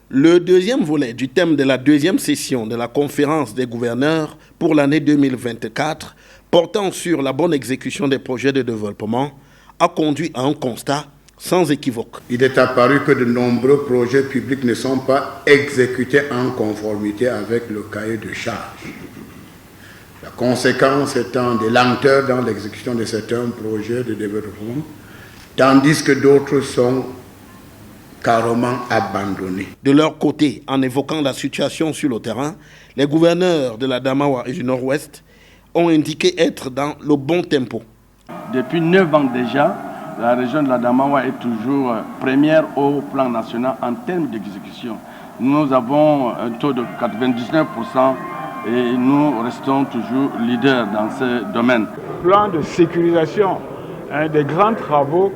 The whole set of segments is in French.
Le deuxième volet du thème de la deuxième session de la conférence des gouverneurs pour l'année 2024, portant sur la bonne exécution des projets de développement, a conduit à un constat sans équivoque. Il est apparu que de nombreux projets publics ne sont pas exécutés en conformité avec le cahier de charges. La conséquence étant des lenteurs dans l'exécution de certains projets de développement, tandis que d'autres sont carrément abandonnés. De leur côté, en évoquant la situation sur le terrain, les gouverneurs de l'Adamawa et du Nord-Ouest ont indiqué être dans le bon tempo. Depuis 9 ans déjà, la région de l'Adamawa est toujours première au plan national en termes d'exécution. Nous avons un taux de 99% et nous restons toujours leaders dans ce domaine. Plan de sécurisation, des grands travaux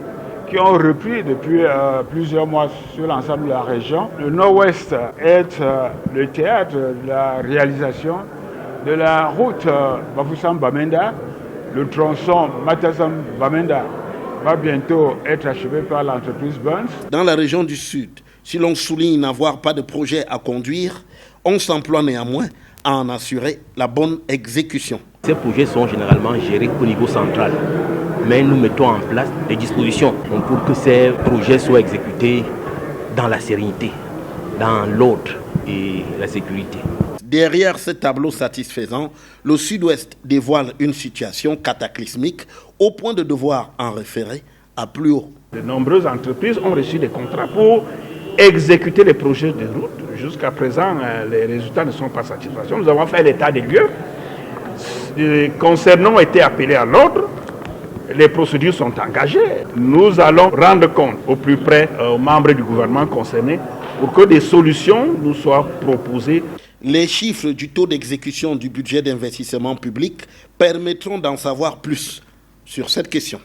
qui ont repris depuis plusieurs mois sur l'ensemble de la région. Le Nord-Ouest est le théâtre de la réalisation de la route Bafoussam-Bamenda. Le tronçon Matassam-Bamenda va bientôt être achevé par l'entreprise Burns. Dans la région du Sud, si l'on souligne n'avoir pas de projet à conduire, on s'emploie néanmoins à en assurer la bonne exécution. Ces projets sont généralement gérés au niveau central, mais nous mettons en place des dispositions pour que ces projets soient exécutés dans la sérénité, dans l'ordre et la sécurité. Derrière ce tableau satisfaisant, le Sud-Ouest dévoile une situation cataclysmique au point de devoir en référer à plus haut. De nombreuses entreprises ont reçu des contrats pour exécuter les projets de route. Jusqu'à présent, les résultats ne sont pas satisfaisants. Nous avons fait l'état des lieux. Les concernants ont été appelés à l'ordre. Les procédures sont engagées. Nous allons rendre compte au plus près aux membres du gouvernement concernés pour que des solutions nous soient proposées. Les chiffres du taux d'exécution du budget d'investissement public permettront d'en savoir plus sur cette question.